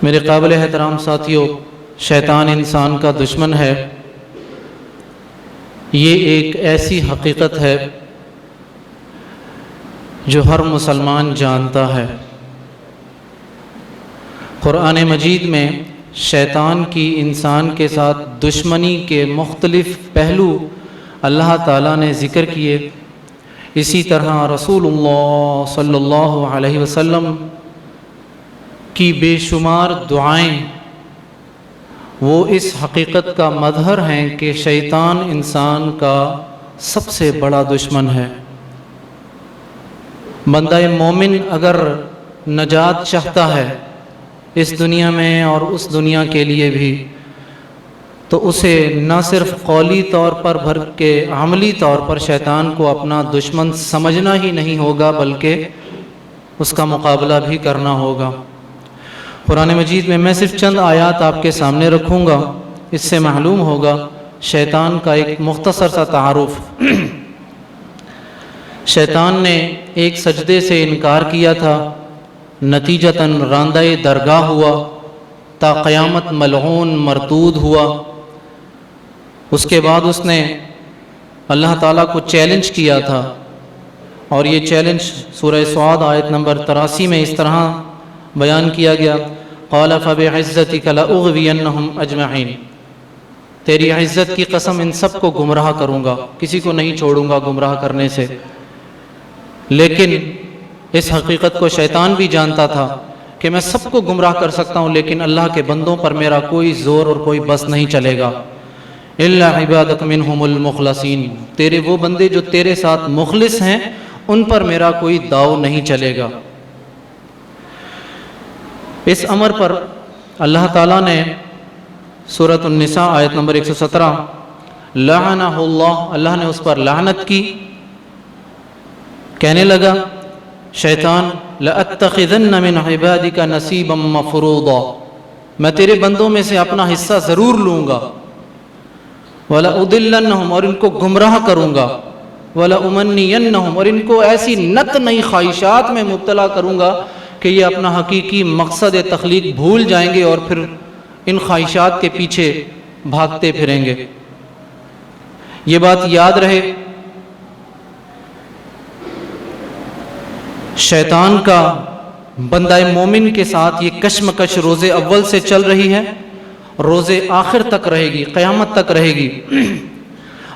میرے قابل احترام ساتھیوں، شیطان انسان کا دشمن ہے۔ یہ ایک ایسی حقیقت ہے جو ہر مسلمان جانتا ہے۔ قرآن مجید میں شیطان کی انسان کے ساتھ دشمنی کے مختلف پہلو اللہ تعالیٰ نے ذکر کیے۔ اسی طرح رسول اللہ صلی اللہ علیہ وسلم کی بے شمار دعائیں وہ اس حقیقت کا مظہر ہیں کہ شیطان انسان کا سب سے بڑا دشمن ہے۔ بندہ مومن اگر نجات چاہتا ہے اس دنیا میں اور اس دنیا کے لیے بھی، تو اسے نہ صرف قولی طور پر بلکہ عملی طور پر شیطان کو اپنا دشمن سمجھنا ہی نہیں ہوگا، بلکہ اس کا مقابلہ بھی کرنا ہوگا۔ قرآن مجید میں صرف چند آیات آپ کے سامنے رکھوں گا، اس سے معلوم ہوگا شیطان کا ایک مختصر سا تعارف۔ شیطان نے ایک سجدے سے انکار کیا تھا، نتیجتاً راندہ درگاہ ہوا، تا قیامت ملعون مردود ہوا۔ اس کے بعد اس نے اللہ تعالیٰ کو چیلنج کیا تھا، اور یہ چیلنج سورہ صاد آیت نمبر 83 میں اس طرح بیان کیا گیا، قال فبعزتک لاغوینہم اجمعین، تیری عزت کی قسم ان سب کو گمراہ کروں گا، کسی کو نہیں چھوڑوں گا گمراہ کرنے سے۔ لیکن اس حقیقت کو شیطان بھی جانتا تھا کہ میں سب کو گمراہ کر سکتا ہوں، لیکن اللہ کے بندوں پر میرا کوئی زور اور کوئی بس نہیں چلے گا۔ الا عبادک منہم المخلصین، تیرے وہ بندے جو تیرے ساتھ مخلص ہیں ان پر میرا کوئی داؤ نہیں چلے گا۔ اس امر پر اللہ تعالیٰ نے سورۃ النساء آیت نمبر 117 لعنہ اللہ نے اس پر لعنت کی، کہنے لگا شیطان لأتخذن من عبادک نصیبا مفروضا، میں تیرے بندوں میں سے اپنا حصہ ضرور لوں گا، وَلَأُضِلَّنَّهُمْ، اور ان کو گمراہ کروں گا، وَلَأُمَنِّيَنَّهُمْ، اور ان کو ایسی نت نئی خواہشات میں مبتلا کروں گا کہ یہ اپنا حقیقی مقصد تخلیق بھول جائیں گے اور پھر ان خواہشات کے پیچھے بھاگتے پھریں گے۔ یہ بات یاد رہے، شیطان کا بندہ مومن کے ساتھ یہ کشمکش روز اول سے چل رہی ہے، روز آخر تک رہے گی، قیامت تک رہے گی۔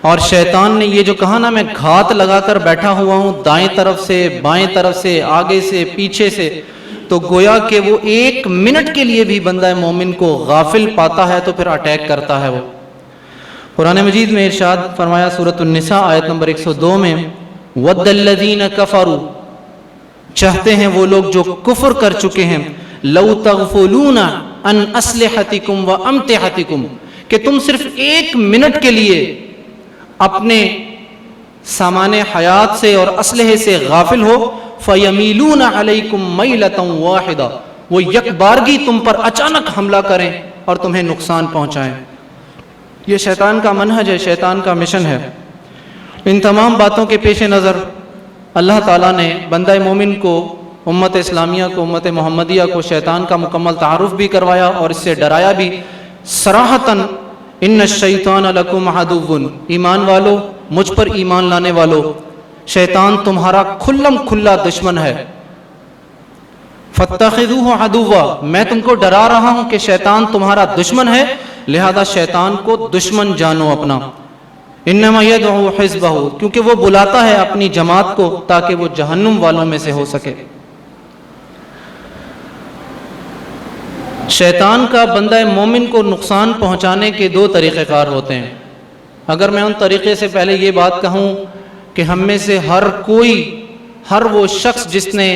اور شیطان نے یہ جو کہا نا میں گھات لگا کر بیٹھا ہوا ہوں، دائیں طرف سے بائیں طرف سے آگے سے پیچھے سے، تو گویا کہ وہ ایک منٹ کے لیے بھی بندہ مومن کو غافل پاتا ہے تو پھر اٹیک کرتا ہے۔ وہ قرآن مجید میں ارشاد فرمایا سورۃ النساء آیت نمبر 102 میں وَدَّ الَّذِينَ كَفَرُوا، چاہتے ہیں وہ لوگ جو کفر کر چکے ہیں، لَوْ تَغْفُلُونَ عَنْ أَسْلِحَتِكُمْ وَأَمْتِعَتِكُمْ، کہ تم صرف ایک منٹ کے لیے اپنے سامان حیات سے اور اسلحے سے غافل ہو، فَيَمِيلُونَ عَلَيْكُمْ مَيْلَةً وَاحِدَةً، وہ یک بارگی تم پر اچانک حملہ کریں اور تمہیں نقصان پہنچائیں۔ یہ شیطان کا منہج ہے، شیطان کا مشن ہے۔ ان تمام باتوں کے پیش نظر اللہ تعالیٰ نے بندہ مومن کو، امت اسلامیہ کو، امت محمدیہ کو شیطان کا مکمل تعارف بھی کروایا اور اس سے ڈرایا بھی صراحتاً، ان الشیطان لکم عدو، ایمان والو، مجھ پر ایمان لانے والو، شیطان تمہارا کھلم کھلا دشمن ہے۔ فاتخذوہ عدوا، میں تم کو ڈرا رہا ہوں کہ شیطان تمہارا دشمن ہے، لہذا شیطان کو دشمن جانو اپنا۔ انما یدعو حزبہ، کیونکہ وہ بلاتا ہے اپنی جماعت کو تاکہ وہ جہنم والوں میں سے ہو سکے۔ شیطان کا بندہ مومن کو نقصان پہنچانے کے دو طریقہ کار ہوتے ہیں۔ اگر میں ان طریقے سے پہلے یہ بات کہوں کہ ہم میں سے ہر وہ شخص جس نے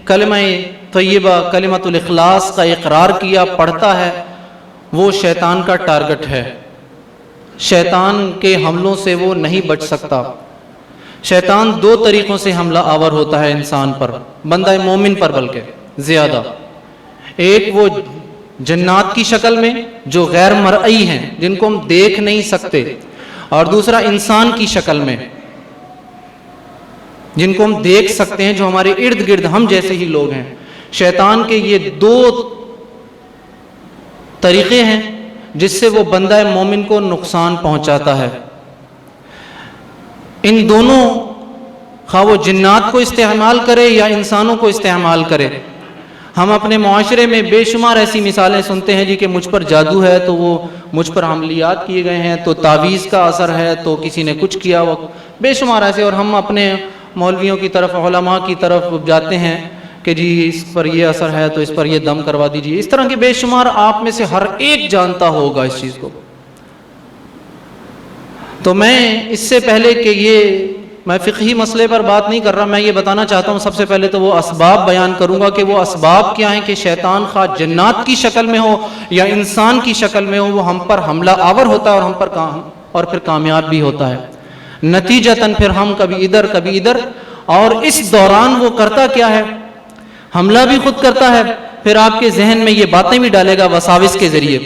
کلمہ طیبہ، کلمۃ الاخلاص کا اقرار کیا، پڑھتا ہے، وہ شیطان کا ٹارگٹ ہے۔ شیطان کے حملوں سے وہ نہیں بچ سکتا۔ شیطان دو طریقوں سے حملہ آور ہوتا ہے انسان پر، بندہ مومن پر بلکہ زیادہ۔ ایک وہ جنات کی شکل میں جو غیر مرئی ہیں، جن کو ہم دیکھ نہیں سکتے، اور دوسرا انسان کی شکل میں جن کو ہم دیکھ سکتے ہیں، جو ہمارے ارد گرد ہم جیسے ہی لوگ ہیں۔ شیطان کے یہ دو طریقے ہیں جس سے وہ بندہ مومن کو نقصان پہنچاتا ہے. ان دونوں خواہ وہ جنات کو استعمال کرے یا انسانوں کو استعمال کرے. ہم اپنے معاشرے میں بے شمار ایسی مثالیں سنتے ہیں جی کہ مجھ پر جادو ہے تو وہ مجھ پر عملیات کیے گئے ہیں، تو تعویذ کا اثر ہے، تو کسی نے کچھ کیا، وہ بے شمار ایسے. اور ہم اپنے مولویوں کی طرف، علماء کی طرف جاتے ہیں کہ جی اس پر یہ اثر ہے تو اس پر یہ دم کروا دیجیے. اس طرح کے بے شمار آپ میں سے ہر ایک جانتا ہوگا اس چیز کو. تو میں اس سے پہلے کہ میں فقہی مسئلے پر بات نہیں کر رہا، میں یہ بتانا چاہتا ہوں سب سے پہلے تو وہ اسباب بیان کروں گا کہ وہ اسباب کیا ہیں کہ شیطان خواہ جنات کی شکل میں ہو یا انسان کی شکل میں ہو، وہ ہم پر حملہ آور ہوتا ہے اور ہم پر اور پھر کامیاب بھی ہوتا ہے. نتیجتاً پھر ہم کبھی ادھر کبھی ادھر، اور اس دوران وہ کرتا کیا ہے؟ حملہ بھی خود کرتا ہے، پھر آپ کے ذہن میں یہ باتیں بھی ڈالے گا وساوس کے ذریعے.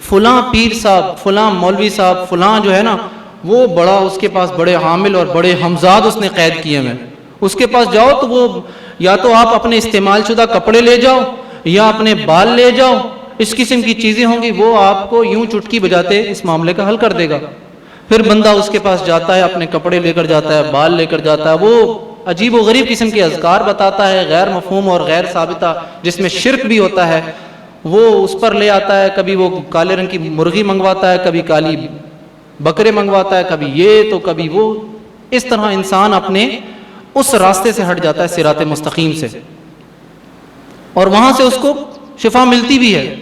فلاں پیر صاحب، فلاں مولوی صاحب، فلاں جو ہے نا وہ بڑا، اس کے پاس بڑے حامل اور بڑے ہمزاد اس نے قید کیے ہیں، اس کے پاس جاؤ تو وہ یا تو آپ اپنے استعمال شدہ کپڑے لے جاؤ یا اپنے بال لے جاؤ، اس قسم کی چیزیں ہوں گی، وہ آپ کو یوں چٹکی بجاتے اس معاملے کا حل کر دے گا. پھر بندہ اس کے پاس جاتا ہے، اپنے کپڑے لے کر جاتا ہے، بال لے کر جاتا ہے، وہ عجیب و غریب قسم کے اذکار بتاتا ہے، غیر مفہوم اور غیر ثابتہ، جس میں شرک بھی ہوتا ہے، وہ اس پر لے آتا ہے. کبھی وہ کالے رنگ کی مرغی منگواتا ہے، کبھی کالی بکرے منگواتا ہے، کبھی یہ تو کبھی وہ. اس طرح انسان اپنے اس راستے سے ہٹ جاتا ہے، صراط مستقیم سے، اور وہاں سے اس کو شفا ملتی بھی ہے،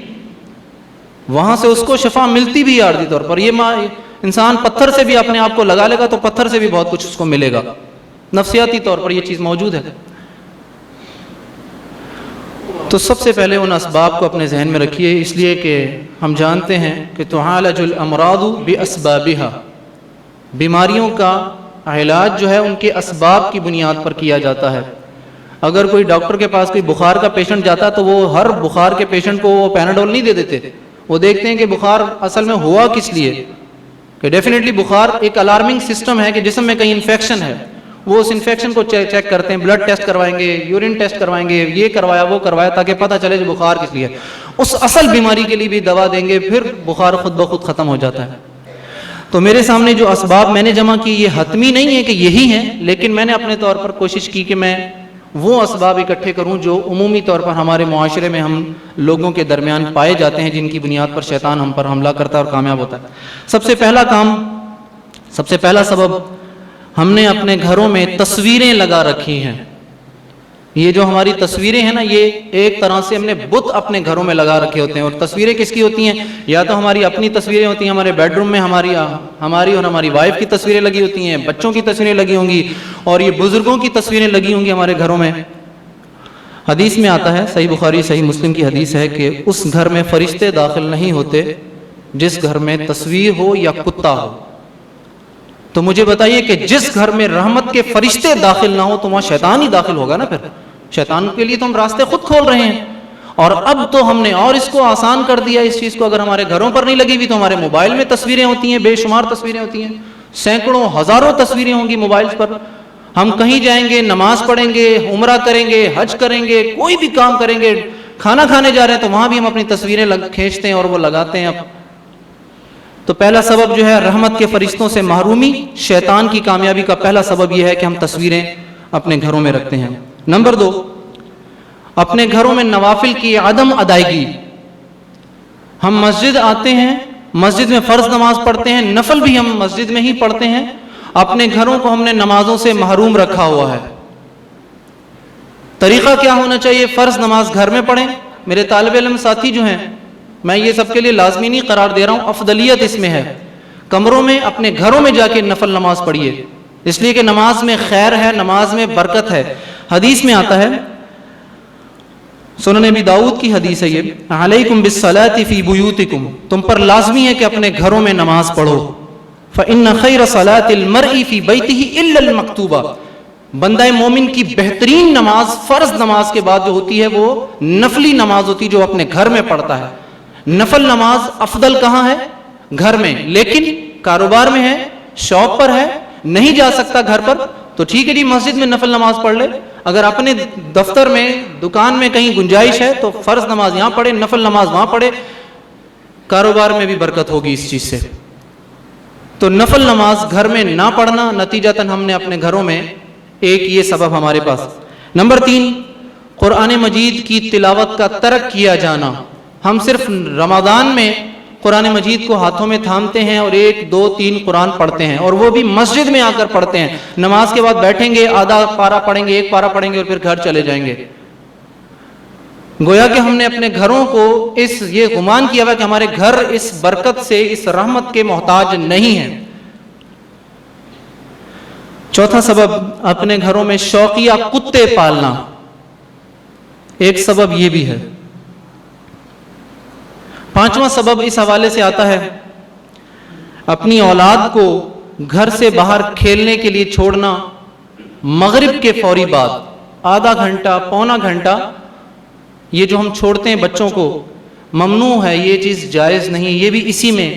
وہاں سے اس کو شفا ملتی بھی ہے عارضی طور پر. یہ انسان پتھر سے بھی اپنے آپ کو لگا لے گا تو پتھر سے بھی بہت کچھ اس کو ملے گا، نفسیاتی طور پر یہ چیز موجود ہے. تو سب سے پہلے ان اسباب کو اپنے ذہن میں رکھیے، اس لیے کہ ہم جانتے ہیں کہ تعالج الامراض باسبابها، بیماریوں کا علاج جو ہے ان کے اسباب کی بنیاد پر کیا جاتا ہے. اگر کوئی ڈاکٹر کے پاس کوئی بخار کا پیشنٹ جاتا تو وہ ہر بخار کے پیشنٹ کو وہ پیناڈول نہیں دے دیتے، وہ دیکھتے ہیں کہ بخار اصل میں ہوا کس لیے. کہ ڈیفینیٹلی بخار ایک الارمنگ سسٹم ہے کہ جسم میں کہیں انفیکشن ہے، وہ اس انفیکشن کو چیک کرتے ہیں، بلڈ ٹیسٹ کروائیں گے، یورین ٹیسٹ کروائیں گے، یہ کروایا وہ کروایا، تاکہ پتہ چلے کہ بخار کس لیے. اس اصل بیماری کے لیے بھی دوا دیں گے، پھر بخار خود بخود ختم ہو جاتا ہے. تو میرے سامنے جو اسباب میں نے جمع کی یہ حتمی نہیں ہے کہ یہی ہیں، لیکن میں نے اپنے طور پر کوشش کی کہ میں وہ اسباب اکٹھے کروں جو عمومی طور پر ہمارے معاشرے میں ہم لوگوں کے درمیان پائے جاتے ہیں، جن کی بنیاد پر شیطان ہم پر حملہ کرتا ہے اور کامیاب ہوتا ہے. سب سے پہلا سبب، ہم نے اپنے گھروں میں تصویریں لگا رکھی ہیں. یہ جو ہماری تصویریں ہیں نا، یہ ایک طرح سے ہم نے بت اپنے گھروں میں لگا رکھے ہوتے ہیں. اور تصویریں کس کی ہوتی ہیں؟ یا تو ہماری اپنی تصویریں ہوتی ہیں، ہمارے بیڈ روم میں ہماری اور ہماری وائف کی تصویریں لگی ہوتی ہیں، بچوں کی تصویریں لگی ہوں گی، اور یہ بزرگوں کی تصویریں لگی ہوں گی ہمارے گھروں میں. حدیث میں آتا ہے، صحیح بخاری صحیح مسلم کی حدیث ہے کہ اس گھر میں فرشتے داخل نہیں ہوتے جس گھر میں تصویر ہو یا کتا ہو. تو مجھے بتائیے کہ جس گھر میں رحمت کے فرشتے داخل نہ ہو تو وہاں شیطان ہی داخل ہوگا نا. پھر شیطان کے لیے تو ہم راستے خود کھول رہے ہیں. اور اب تو ہم نے اور اس کو آسان کر دیا اس چیز کو. اگر ہمارے گھروں پر نہیں لگی ہوئی تو ہمارے موبائل میں تصویریں ہوتی ہیں، بے شمار تصویریں ہوتی ہیں، سینکڑوں ہزاروں تصویریں ہوں گی موبائل پر. ہم کہیں جائیں گے، نماز پڑھیں گے، عمرہ کریں گے، حج کریں گے، کوئی بھی کام کریں گے، کھانا کھانے جا رہے ہیں تو وہاں بھی ہم اپنی تصویریں کھینچتے ہیں اور وہ لگاتے ہیں. تو پہلا سبب جو ہے رحمت کے فرشتوں سے محرومی، شیطان کی کامیابی کا پہلا سبب یہ ہے کہ ہم تصویریں اپنے گھروں میں رکھتے ہیں. نمبر 2، اپنے گھروں میں نوافل کی عدم ادائیگی. ہم مسجد آتے ہیں، مسجد میں فرض نماز پڑھتے ہیں، نفل بھی ہم مسجد میں ہی پڑھتے ہیں، اپنے گھروں کو ہم نے نمازوں سے محروم رکھا ہوا ہے. طریقہ کیا ہونا چاہیے؟ فرض نماز گھر میں پڑھیں. میرے طالب علم ساتھی جو ہیں، میں یہ سب کے لیے لازمی نہیں قرار دے رہا ہوں، افضلیت اس میں ہے. کمروں میں اپنے گھروں میں جا کے نفل نماز پڑھیے، اس لیے کہ نماز میں خیر ہے، نماز میں برکت ہے. حدیث میں آتا ہے، سنن ابی داؤد کی حدیث ہے یہ، علیکم بالصلاۃ فی بیوتکم، تم پر لازمی ہے کہ اپنے گھروں میں نماز پڑھو. فإن خیر صلاۃ المرء فی بیتہ الا المکتوبہ، بندہ مومن کی بہترین نماز فرض نماز کے بعد جو ہوتی ہے وہ نفلی نماز ہوتی ہے جو اپنے گھر میں پڑھتا ہے. نفل نماز افضل کہاں ہے؟ گھر میں. لیکن کاروبار میں ہے، شاپ پر ہے، نہیں جا سکتا گھر پر، تو ٹھیک ہے جی مسجد میں نفل نماز پڑھ لے. اگر اپنے دفتر میں، دکان میں کہیں گنجائش ہے تو فرض نماز یہاں پڑھے، نفل نماز وہاں پڑھے. کاروبار میں بھی برکت ہوگی اس چیز سے. تو نفل نماز گھر میں نہ پڑھنا، نتیجتاً ہم نے اپنے گھروں میں ایک یہ سبب ہمارے پاس. نمبر 3، قرآن مجید کی تلاوت کا ترک کیا جانا. ہم صرف رمضان میں قرآن مجید کو ہاتھوں میں تھامتے ہیں اور 1 2 3 قرآن پڑھتے ہیں، اور وہ بھی مسجد میں آ کر پڑھتے ہیں. نماز کے بعد بیٹھیں گے، آدھا پارہ پڑھیں گے، 1 پارہ پڑھیں گے اور پھر گھر چلے جائیں گے. گویا کہ ہم نے اپنے گھروں کو یہ گمان کیا ہوا کہ ہمارے گھر اس برکت سے، اس رحمت کے محتاج نہیں ہیں. چوتھا سبب، اپنے گھروں میں شوقیہ کتے پالنا. ایک سبب یہ بھی ہے. پانچواں سبب اس حوالے سے آتا ہے، اپنی اولاد کو گھر سے باہر کھیلنے کے لیے چھوڑنا. مغرب کے فوری بعد آدھا گھنٹہ، پونا گھنٹہ یہ جو ہم چھوڑتے ہیں بچوں کو، ممنوع ہے، یہ چیز جائز نہیں. یہ بھی اسی میں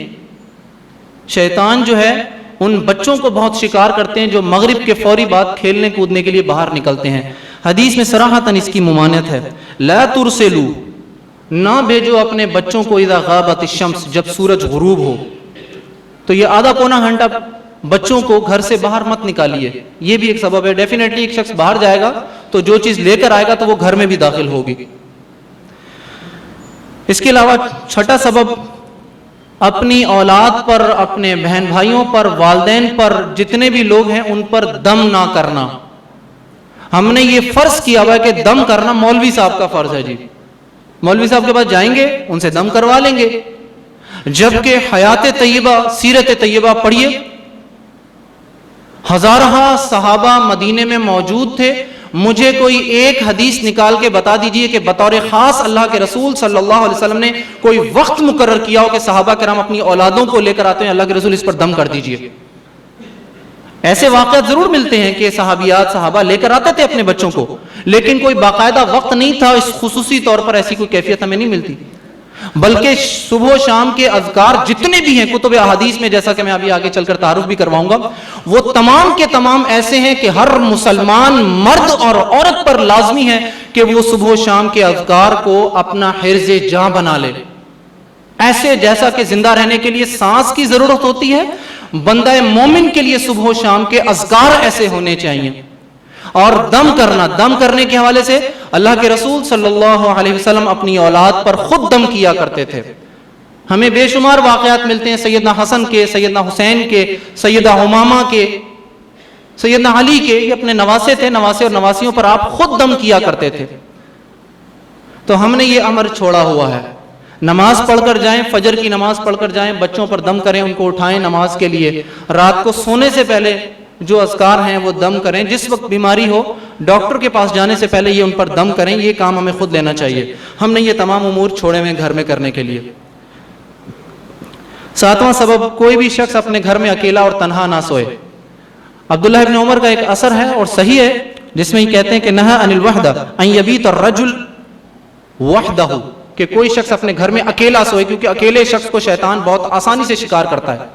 شیطان جو ہے ان بچوں کو بہت شکار کرتے ہیں جو مغرب کے فوری بعد کھیلنے کودنے کے لیے باہر نکلتے ہیں. حدیث میں صراحتاً اس کی ممانعت ہے. لا ترسلوا، نہ بھیجو اپنے بچوں کو اذا غابت الشمس، جب سورج غروب ہو. تو یہ آدھا پونا گھنٹہ بچوں کو گھر سے باہر مت نکالیے. یہ بھی ایک سبب ہے. ڈیفینیٹلی ایک شخص باہر جائے گا تو جو چیز لے کر آئے گا تو وہ گھر میں بھی داخل ہوگی. اس کے علاوہ چھٹا سبب، اپنی اولاد پر، اپنے بہن بھائیوں پر، والدین پر، جتنے بھی لوگ ہیں ان پر دم نہ کرنا. ہم نے یہ فرض کیا ہوا ہے کہ دم کرنا مولوی صاحب کا فرض ہے. جی مولوی صاحب کے پاس جائیں گے، ان سے دم کروا لیں گے. جبکہ حیات طیبہ، سیرت طیبہ پڑھیے، ہزارہ صحابہ مدینے میں موجود تھے. مجھے کوئی ایک حدیث نکال کے بتا دیجئے کہ بطور خاص اللہ کے رسول صلی اللہ علیہ وسلم نے کوئی وقت مقرر کیا ہو کہ صحابہ کرام اپنی اولادوں کو لے کر آتے ہیں، اللہ کے رسول اس پر دم کر دیجئے. ایسے واقعات ضرور ملتے ہیں کہ صحابیات، صحابہ لے کر آتے تھے اپنے بچوں کو، لیکن کوئی باقاعدہ وقت نہیں تھا. اس خصوصی طور پر ایسی کوئی کیفیت ہمیں نہیں ملتی. بلکہ صبح و شام کے اذکار جتنے بھی ہیں کتب احادیث میں، جیسا کہ میں ابھی آگے چل کر تعارف بھی کرواؤں گا، وہ تمام کے تمام ایسے ہیں کہ ہر مسلمان مرد اور عورت پر لازمی ہے کہ وہ صبح و شام کے اذکار کو اپنا حرز جاں بنا لے. ایسے جیسا کہ زندہ رہنے کے لیے سانس کی ضرورت ہوتی ہے، بندہ مومن کے لیے صبح و شام کے اذکار ایسے ہونے چاہیے. اور دم کرنا، دم کرنے کے حوالے سے اللہ کے رسول صلی اللہ علیہ وسلم اپنی اولاد پر خود دم کیا کرتے تھے. ہمیں بے شمار واقعات ملتے ہیں سیدنا حسن کے، سیدنا حسین کے، سیدہ امامہ کے، سیدنا علی کے. یہ اپنے نواسے تھے، نواسے اور نواسیوں پر آپ خود دم کیا کرتے تھے. تو ہم نے یہ امر چھوڑا ہوا ہے. نماز پڑھ کر جائیں، فجر کی نماز پڑھ کر جائیں، بچوں پر دم کریں، ان کو اٹھائیں نماز کے لیے. رات کو سونے سے پہلے جو اذکار ہیں وہ دم کریں. جس وقت بیماری ہو ڈاکٹر کے پاس جانے سے پہلے یہ ان پر دم کریں. یہ کام ہمیں خود لینا چاہیے. ہم نے یہ تمام امور چھوڑے ہوئے گھر میں کرنے کے لیے. ساتواں سبب، کوئی بھی شخص اپنے گھر میں اکیلا اور تنہا نہ سوئے. عبداللہ ابن عمر کا ایک اثر ہے اور صحیح ہے، جس میں یہ کہتے ہیں کہ نہا عن الوحدہ ان یبیت الرجل وحدہ، کہ کوئی شخص اپنے گھر میں اکیلا سوئے، کیونکہ اکیلے شخص کو شیطان بہت آسانی سے شکار کرتا ہے.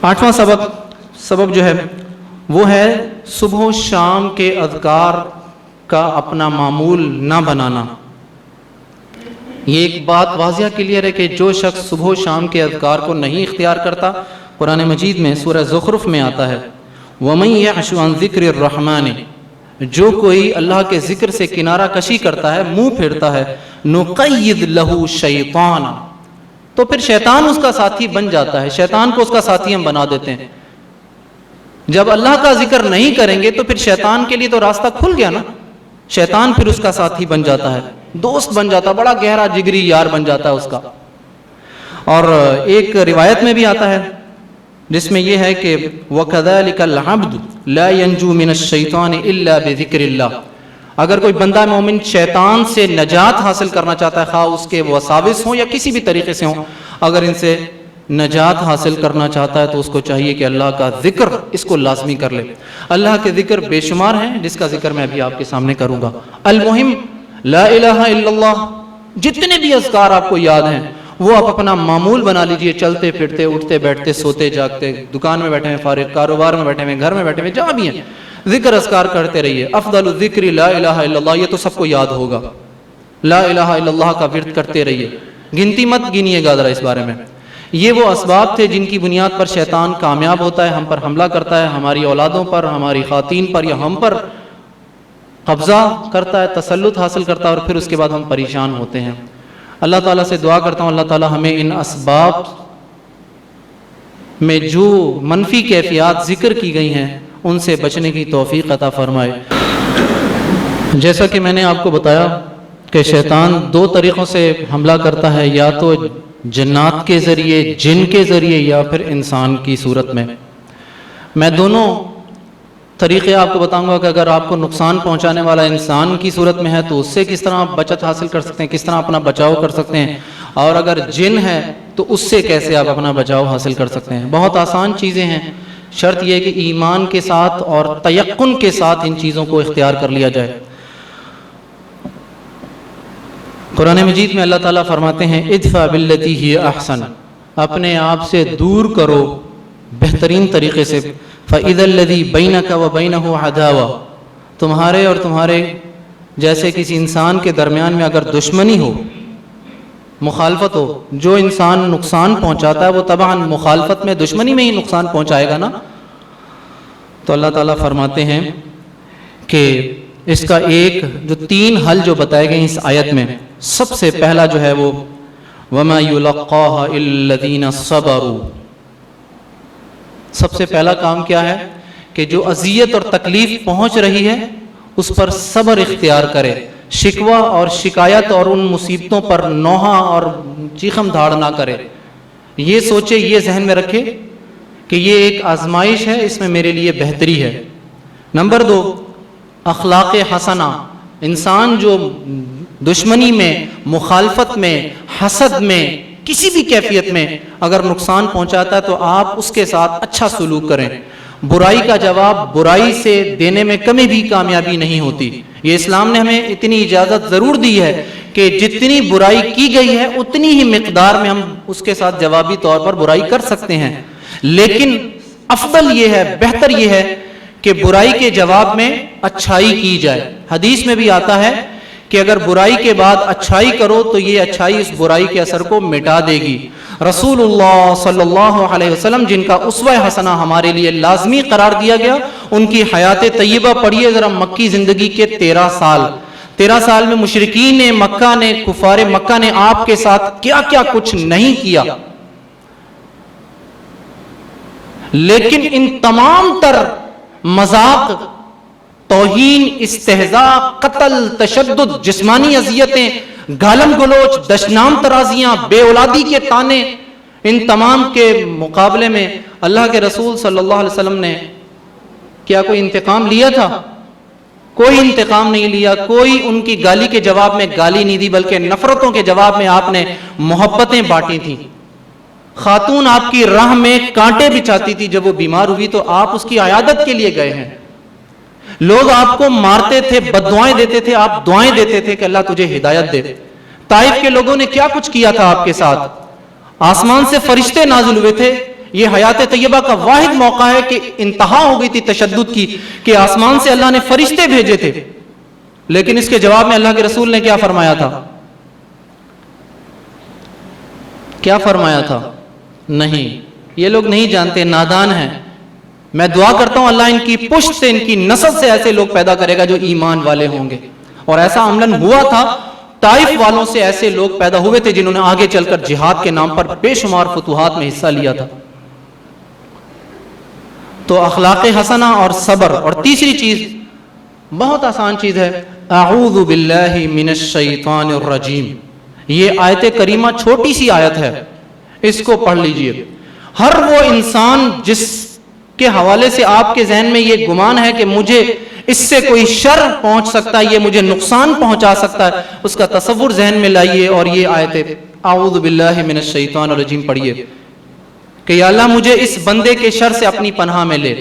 آٹھواں سبب جو ہے وہ ہے صبح و شام کے اذکار کا اپنا معمول نہ بنانا. یہ ایک بات واضح کلیئر ہے کہ جو شخص صبح و شام کے اذکار کو نہیں اختیار کرتا، قرآن مجید میں سورہ زخرف میں آتا ہے وَمَن يَعْشُ عَن ذِكْرِ الرَّحْمَنِ، جو کوئی اللہ کے ذکر سے کنارہ کشی کرتا ہے، منہ پھیرتا ہے، نُقَيِّدْ لَهُ شَيْطَانًا، تو پھر شیطان اس کا ساتھی بن جاتا ہے. شیطان کو اس کا ساتھی ہم بنا دیتے ہیں. جب اللہ کا ذکر نہیں کریں گے تو پھر شیطان کے لیے تو راستہ کھل گیا نا. شیطان پھر اس کا ساتھی بن جاتا ہے، دوست بن جاتا ہے، بڑا گہرا جگری یار بن جاتا ہے اس کا. اور ایک روایت میں بھی آتا ہے جس میں یہ ہے کہ وَكَذَلِكَ الْعَبْدُ لَا يَنْجُو مِنَ الشَّيْطَانِ إِلَّا بِذِكْرِ اللَّهِ. اگر کوئی بندہ مومن شیطان سے نجات حاصل کرنا چاہتا ہے، خواہ اس کے وساوس ہوں یا کسی بھی طریقے سے ہوں، اگر ان سے نجات حاصل کرنا چاہتا ہے تو اس کو چاہیے کہ اللہ کا ذکر اس کو لازمی کر لے. اللہ کے ذکر بے شمار ہیں، جس کا ذکر میں ابھی آپ کے سامنے کروں گا. المہم لا الہ الا اللہ، جتنے بھی اذکار آپ کو یاد ہیں وہ آپ اپنا معمول بنا لیجئے. چلتے پھرتے، اٹھتے بیٹھتے، سوتے جاگتے، دکان میں بیٹھے ہوئے فارغ، کاروبار میں بیٹھے ہوئے، گھر میں بیٹھے ہوئے، جہاں بھی ہیں ذکر اذکار کرتے رہیے. افضل الذکر لا الہ الا اللہ، یہ تو سب کو یاد ہوگا. لا الہ الا اللہ کا ورد کرتے رہیے، گنتی مت گنیے گا ذرا اس بارے میں۔ یہ وہ اسباب تھے جن کی بنیاد پر شیطان کامیاب ہوتا ہے، ہم پر حملہ کرتا ہے، ہماری اولادوں پر، ہماری خواتین پر یا ہم پر قبضہ کرتا ہے، تسلط حاصل کرتا ہے، اور پھر اس کے بعد ہم پریشان ہوتے ہیں۔ اللہ تعالیٰ سے دعا کرتا ہوں اللہ تعالیٰ ہمیں ان اسباب میں جو منفی کیفیات ذکر کی گئی ہیں ان سے بچنے کی توفیق عطا فرمائے۔ جیسا کہ میں نے آپ کو بتایا کہ شیطان دو طریقوں سے حملہ کرتا ہے، یا تو جنات کے ذریعے، جن کے ذریعے، یا پھر انسان کی صورت میں۔ میں دونوں طریقے آپ کو بتاؤں گا کہ اگر آپ کو نقصان پہنچانے والا انسان کی صورت میں ہے تو اس سے کس طرح آپ بچت حاصل کر سکتے ہیں، کس طرح اپنا بچاؤ کر سکتے ہیں، اور اگر جن ہے تو اس سے کیسے آپ اپنا بچاؤ حاصل کر سکتے ہیں۔ بہت آسان چیزیں ہیں، شرط یہ ہے کہ ایمان کے ساتھ اور تیقن کے ساتھ ان چیزوں کو اختیار کر لیا جائے۔ قرآن مجید میں اللہ تعالیٰ فرماتے ہیں ادفع باللتی ہی احسن، اپنے آپ سے دور کرو بہترین طریقے سے، فَإِذَا الَّذِي بَيْنَكَ وَبَيْنَهُ عَدَاوَةٌ، تمہارے اور تمہارے جیسے کسی انسان کے درمیان میں اگر دشمنی ہو، مخالفت ہو، جو انسان نقصان پہنچاتا ہے وہ طبعاً مخالفت میں، دشمنی میں ہی نقصان پہنچائے گا نا۔ تو اللہ تعالیٰ فرماتے ہیں کہ اس کا ایک جو تین حل جو بتائے گئے اس آیت میں، سب سے پہلا جو ہے وہ وَمَا يُلَقَّاهَ إِلَّا الَّذِينَ صَبَرُوا، سب سے پہلا کام کیا ہے کہ جو اذیت اور تکلیف پہنچ رہی ہے اس پر صبر اختیار کرے، شکوہ اور شکایت اور ان مصیبتوں پر نوحہ اور چیخم دھاڑ نہ کرے، یہ سوچے، یہ ذہن میں رکھے کہ یہ ایک آزمائش ہے، اس میں میرے لیے بہتری ہے۔ نمبر دو، اخلاق حسنہ، انسان جو دشمنی میں، مخالفت میں، حسد میں، کسی بھی کیفیت میں اگر نقصان پہنچاتا ہے تو آپ اس کے ساتھ اچھا سلوک کریں۔ برائی کا جواب برائی سے دینے میں کمی بھی کامیابی نہیں ہوتی۔ یہ اسلام نے ہمیں اتنی اجازت ضرور دی ہے کہ جتنی برائی کی گئی ہے اتنی ہی مقدار میں ہم اس کے ساتھ جوابی طور پر برائی کر سکتے ہیں، لیکن افضل یہ ہے، بہتر یہ ہے کہ برائی کے جواب میں اچھائی کی جائے۔ حدیث میں بھی آتا ہے کہ اگر برائی کے بعد اچھائی کرو تو یہ اچھائی اس برائی کے اثر کو مٹا دے گی۔ رسول اللہ صلی اللہ علیہ وسلم جن کا اسوہ حسنہ ہمارے لیے لازمی قرار دیا گیا، ان کی حیات طیبہ پڑھیے ذرا، مکی زندگی کے 13 سال میں مشرکین مکہ نے، کفار مکہ نے آپ کے ساتھ کیا کیا کچھ نہیں کیا، لیکن ان تمام تر مذاق، توہین، استہزاء، قتل، تشدد، جسمانی اذیتیں، گالم گلوچ، دشنام ترازیاں، بے اولادی کے طعنے، ان تمام کے مقابلے میں اللہ کے رسول صلی اللہ علیہ وسلم نے کیا کوئی انتقام لیا تھا؟ کوئی انتقام نہیں لیا، کوئی ان کی گالی کے جواب میں گالی نہیں دی، بلکہ نفرتوں کے جواب میں آپ نے محبتیں بانٹی تھیں۔ خاتون آپ کی راہ میں کانٹے بچھاتی تھی، جب وہ بیمار ہوئی تو آپ اس کی عیادت کے لیے گئے ہیں۔ لوگ آپ کو مارتے تھے، بددعائیں دیتے تھے، آپ دعائیں دیتے تھے کہ اللہ تجھے ہدایت دے۔ طائف کے لوگوں نے کیا کچھ کیا تھا آپ کے ساتھ؟ آسمان سے فرشتے نازل ہوئے تھے۔ یہ حیات طیبہ کا واحد موقع ہے کہ انتہا ہو گئی تھی تشدد کی، کہ آسمان سے اللہ نے فرشتے بھیجے تھے، لیکن اس کے جواب میں اللہ کے رسول نے کیا فرمایا تھا؟ کیا فرمایا تھا؟ نہیں، یہ لوگ نہیں جانتے، نادان ہیں۔ میں دعا کرتا ہوں اللہ ان کی پشت سے، ان کی نسل سے ایسے لوگ پیدا کرے گا جو ایمان والے ہوں گے، اور ایسا عملاً ہوا تھا۔ طائف والوں سے ایسے لوگ پیدا ہوئے تھے جنہوں نے آگے چل کر جہاد کے نام پر بے شمار فتوحات میں حصہ لیا تھا۔ تو اخلاق حسنہ اور صبر، اور تیسری چیز بہت آسان چیز ہے، اعوذ باللہ من الشیطان الرجیم۔ یہ آیت کریمہ چھوٹی سی آیت ہے، اس کو پڑھ لیجئے۔ ہر وہ انسان جس کے حوالے سے آپ کے ذہن میں یہ گمان ہے کہ مجھے اس سے کوئی شر پہنچ سکتا ہے، یہ مجھے نقصان پہنچا سکتا ہے، اس کا تصور ذہن میں لائیے اور یہ آیت اعوذ باللہ من الشیطان الرجیم پڑھیے کہ یا اللہ مجھے اس بندے کے شر سے اپنی پناہ میں لے۔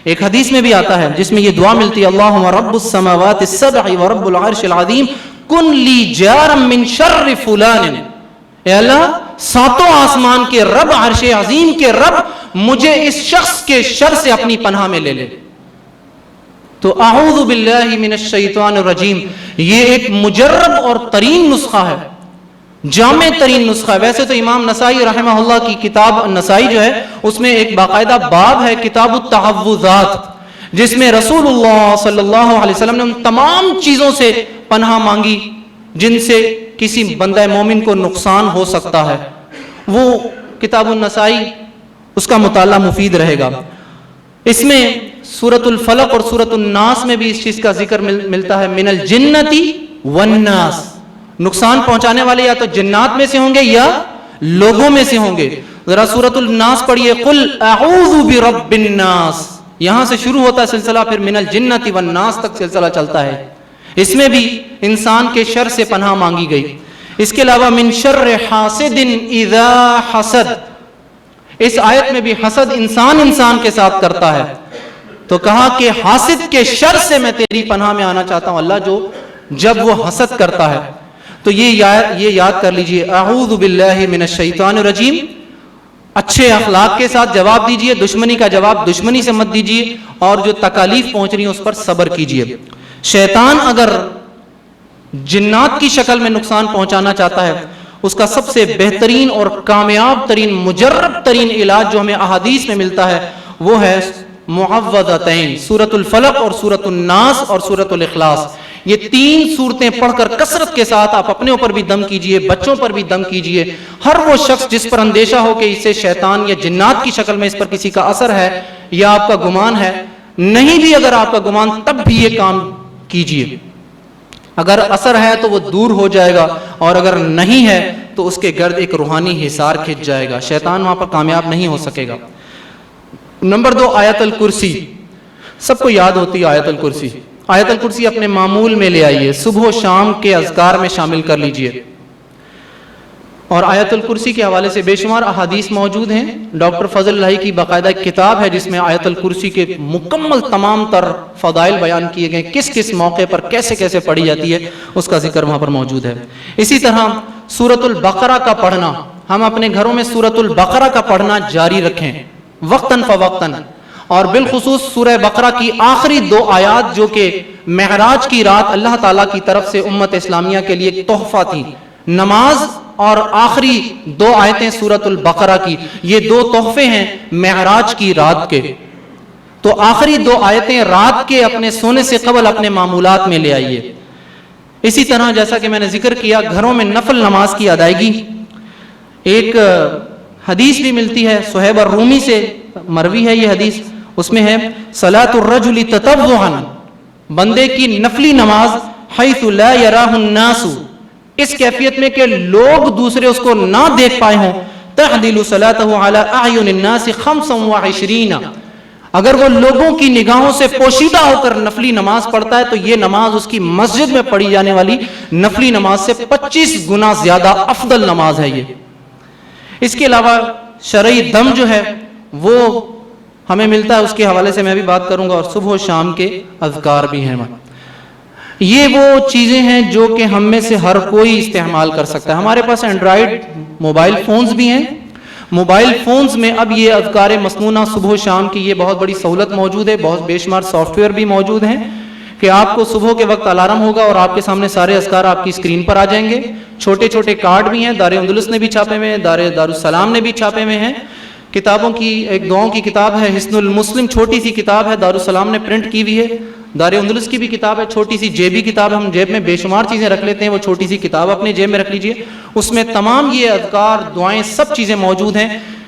ایک حدیث میں بھی آتا ہے جس میں یہ دعا ملتی ہے، اللہم رب السماوات السبع ورب العرش العظیم کن لی جارا من شر فلان۔ اے اللہ ساتوں آسمان کے رب، عرش عظیم کے رب، مجھے اس شخص کے شر سے اپنی پناہ میں لے لے۔ تو اعوذ باللہ من الشیطان الرجیم یہ ایک مجرب اور ترین نسخہ ہے، جامع ترین نسخہ ہے۔ ویسے تو امام نسائی رحمہ اللہ کی کتاب نسائی جو ہے اس میں ایک باقاعدہ باب ہے کتاب التعوذات، جس میں رسول اللہ صلی اللہ علیہ وسلم نے ان تمام چیزوں سے پناہ مانگی جن سے کسی بندہ مومن کو نقصان ہو سکتا ہے۔ وہ کتاب النسائی اس کا مطالعہ مفید رہے گا۔ اس میں سورۃ الفلق اور سورۃ الناس میں بھی اس چیز کا ذکر ملتا ہے، من الجنتی والناس، نقصان پہنچانے والے یا تو جنات میں سے ہوں گے یا لوگوں میں سے ہوں گے۔ ذرا سورۃ الناس پڑھیے، قل اعوذ برب الناس، یہاں سے شروع ہوتا ہے سلسلہ، پھر من الجنتی والناس تک سلسلہ چلتا ہے۔ اس میں بھی انسان کے شر سے پناہ مانگی گئی۔ اس کے علاوہ من شر حاسد اذا حسد، اس آیت میں بھی حسد انسان کے ساتھ کرتا ہے، تو کہا کہ حاسد کے شر سے میں تیری پناہ میں آنا چاہتا ہوں اللہ، جو جب وہ حسد کرتا ہے۔ تو یہ یاد کر لیجئے، اعوذ باللہ من الشیطان الرجیم، اچھے اخلاق کے ساتھ جواب دیجئے، دشمنی کا جواب دشمنی سے مت دیجئے، اور جو تکالیف پہنچ رہی ہیں اس پر صبر کیجئے۔ شیطان اگر جنات کی شکل میں نقصان پہنچانا چاہتا ہے، اس کا سب سے بہترین اور کامیاب ترین مجرب ترین علاج جو ہمیں احادیث میں ملتا ہے وہ ہے معوذتین، سورۃ الفلق اور سورۃ الناس اور سورۃ الاخلاص۔ یہ تین صورتیں پڑھ کر کثرت کے ساتھ آپ اپنے اوپر بھی دم کیجئے، بچوں پر بھی دم کیجئے۔ ہر وہ شخص جس پر اندیشہ ہو کہ اسے شیطان یا جنات کی شکل میں اس پر کسی کا اثر ہے یا آپ کا گمان ہے، نہیں بھی اگر آپ کا گمان تب بھی یہ کام کیجئے۔ اگر اثر ہے تو وہ دور ہو جائے گا، اور اگر نہیں ہے تو اس کے گرد ایک روحانی حصار کھچ جائے گا، شیطان وہاں پر کامیاب نہیں ہو سکے گا۔ نمبر 2، آیت الکرسی، سب کو یاد ہوتی ہے آیت الکرسی۔ آیت الکرسی اپنے معمول میں لے آئیے، صبح و شام کے اذکار میں شامل کر لیجئے۔ اور آیت الکرسی کے حوالے سے بے شمار احادیث موجود ہیں۔ ڈاکٹر فضل اللہ کی باقاعدہ کتاب ہے جس میں آیت الکرسی کے مکمل تمام تر فضائل بیان کیے گئے، کس کس موقع پر کیسے کیسے پڑھی جاتی ہے اس کا ذکر وہاں پر موجود ہے۔ اسی طرح سورۃ البقرہ کا پڑھنا، ہم اپنے گھروں میں سورۃ البقرہ کا پڑھنا جاری رکھیں وقتاً فوقتاً، اور بالخصوص سورہ بقرہ کی آخری 2 آیات جو کہ معراج کی رات اللہ تعالیٰ کی طرف سے امت اسلامیہ کے لیے ایک تحفہ تھی، نماز اور آخری 2 آیتیں سورۃ البقرہ کی، یہ 2 تحفے ہیں معراج کی رات کے۔ تو آخری 2 آیتیں رات کے اپنے سونے سے قبل اپنے معمولات میں لے آئیے۔ اسی طرح جیسا کہ میں نے ذکر کیا، گھروں میں نفل نماز کی ادائیگی، ایک حدیث بھی ملتی ہے صہیب الرومی سے مروی ہے یہ حدیث، اس میں ہے صلاۃ الرجل تطوعا، بندے کی نفلی نماز حیث لا یراہ الناس، اس کیفیت میں کہ لوگ دوسرے اس کو نہ دیکھ پائے ہوں، تعدل صلاۃہ علی اعین الناس 25، اگر وہ لوگوں کی نگاہوں سے پوشیدہ ہو کر نفلی نماز پڑھتا ہے تو یہ نماز اس کی مسجد میں پڑھی جانے والی نفلی نماز سے 25 گنا زیادہ افضل نماز ہے یہ۔ اس کے علاوہ شرعی دم جو ہے وہ ہمیں ملتا ہے، اس کے حوالے سے میں بھی بات کروں گا، اور صبح و شام کے اذکار بھی ہیں۔ یہ وہ چیزیں ہیں جو کہ ہم میں سے ہر کوئی استعمال کر سکتا ہے۔ ہمارے پاس اینڈرائیڈ موبائل فونز بھی ہیں، موبائل فونز میں اب یہ اذکار مسنونہ صبح و شام کی یہ بہت بڑی سہولت موجود ہے، بہت بے شمار سافٹ ویئر بھی موجود ہیں کہ آپ کو صبح کے وقت الارم ہوگا اور آپ کے سامنے سارے اذکار آپ کی اسکرین پر آ جائیں گے۔ چھوٹے چھوٹے کارڈ بھی ہیں، دار اندلس نے بھی چھاپے ہوئے ہیں، دارالسلام نے بھی چھاپے ہوئے ہیں۔ کتابوں کی ایک دعاؤں کی کتاب ہے حصن المسلم، چھوٹی سی کتاب ہے، دارالسلام نے پرنٹ کی ہوئی ہے۔ دار اندلس کی بھی کتاب ہے، چھوٹی سی جیبی کتاب، ہم جیب میں بے شمار چیزیں رکھ لیتے ہیں، وہ چھوٹی سی کتاب اپنے جیب میں رکھ لیجئے، اس میں تمام یہ اذکار دعائیں سب چیزیں موجود ہیں۔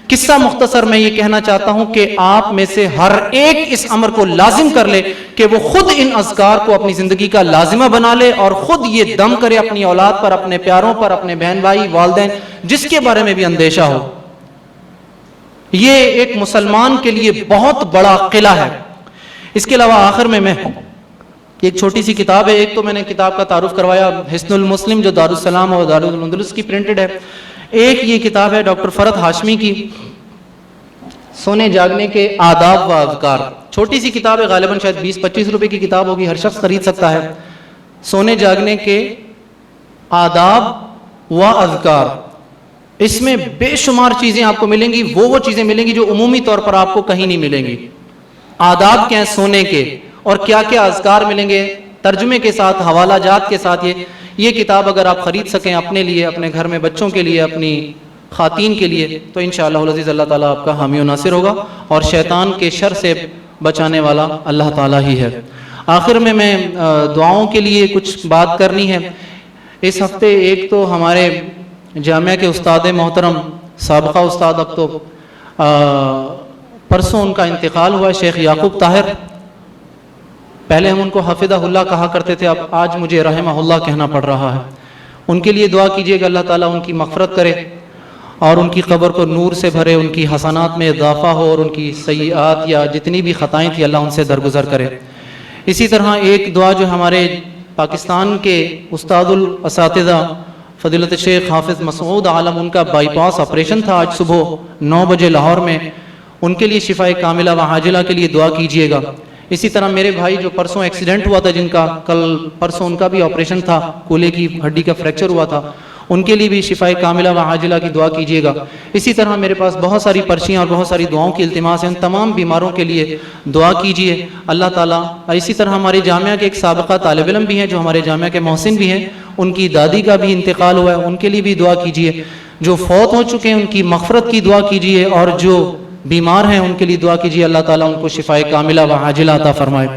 قصہ مختصر میں یہ کہنا چاہتا ہوں کہ آپ میں سے ہر ایک اس امر کو لازم کر لے کہ وہ خود ان اذکار کو اپنی زندگی کا لازمہ بنا لے اور خود یہ دم کرے اپنی اولاد پر، اپنے پیاروں پر، اپنے بہن بھائی، والدین، جس کے بارے میں بھی اندیشہ ہو۔ یہ ایک مسلمان کے لیے بہت بڑا قلعہ ہے۔ اس کے علاوہ آخر میں ایک چھوٹی سی کتاب ہے، ایک تو میں نے کتاب کا تعارف کروایا حصن المسلم جو دارالسلام اور دارالندلس کی پرنٹڈ ہے، ایک یہ کتاب ہے ڈاکٹر فرد ہاشمی کی سونے جاگنے کے آداب و اذکار، چھوٹی سی کتاب ہے، غالباً شاید 20-25 روپے کی کتاب ہوگی، ہر شخص خرید سکتا ہے۔ سونے جاگنے کے آداب و اذکار، اس میں بے شمار چیزیں آپ کو ملیں گی، وہ چیزیں ملیں گی جو عمومی طور پر آپ کو کہیں نہیں ملیں گی۔ آداب کیا ہیں سونے کے، اور کیا کیا اذکار ملیں گے ترجمے کے ساتھ، حوالہ جات کے ساتھ. یہ کتاب اگر آپ خرید سکیں اپنے لیے، اپنے گھر میں بچوں کے لیے، اپنی خواتین کے لیے، تو انشاءاللہ العزیز اللہ تعالیٰ آپ کا حامی و ناصر ہوگا، اور شیطان کے شر سے بچانے والا اللہ تعالیٰ ہی ہے. آخر میں دعاؤں کے لیے کچھ بات کرنی ہے. اس ہفتے ایک تو ہمارے جامعہ کے استاد محترم، سابقہ استاد، اب تو پرسوں ان کا انتقال ہوا ہے، شیخ یعقوب طاہر. پہلے ہم ان کو حفظہ اللہ کہا کرتے تھے، اب آج مجھے رحمہ اللہ کہنا پڑ رہا ہے. ان کے لیے دعا کیجیے گا اللہ تعالیٰ ان کی مغفرت کرے اور ان کی قبر کو نور سے بھرے، ان کی حسنات میں اضافہ ہو، اور ان کی سیئات یا جتنی بھی خطائیں تھیں اللہ ان سے درگزر کرے. اسی طرح ایک دعا جو ہمارے پاکستان کے استاد الاساتذہ فضیلت شیخ حافظ مسعود عالم، ان کا بائی پاس آپریشن تھا آج صبح 9 بجے لاہور میں، ان کے لیے شفائے کاملہ و عاجلہ کے لیے دعا کیجیے گا. اسی طرح میرے بھائی جو پرسوں ایکسیڈنٹ ہوا تھا، جن کا کل پرسوں ان کا بھی آپریشن تھا، کولے کی ہڈی کا فریکچر ہوا تھا، ان کے لیے بھی شفائے کاملہ و عاجلہ کی دعا کیجیے گا. اسی طرح میرے پاس بہت ساری پرچیاں اور بہت ساری دعاؤں کی التماس ہیں، ان تمام بیماروں کے لیے دعا کیجیے اللہ تعالیٰ. اسی طرح ہمارے جامعہ کے ایک سابقہ طالب علم بھی ہیں جو ہمارے جامعہ کے محسن بھی ہیں، ان کی دادی کا بھی انتقال ہوا ہے، ان کے لیے بھی دعا کیجیے. جو فوت ہو چکے ہیں ان کی مغفرت کی دعا کیجیے، اور جو بیمار ہیں ان کے لیے دعا کیجیے اللہ تعالیٰ ان کو شفائے کاملہ و عاجلہ عطا فرمائے.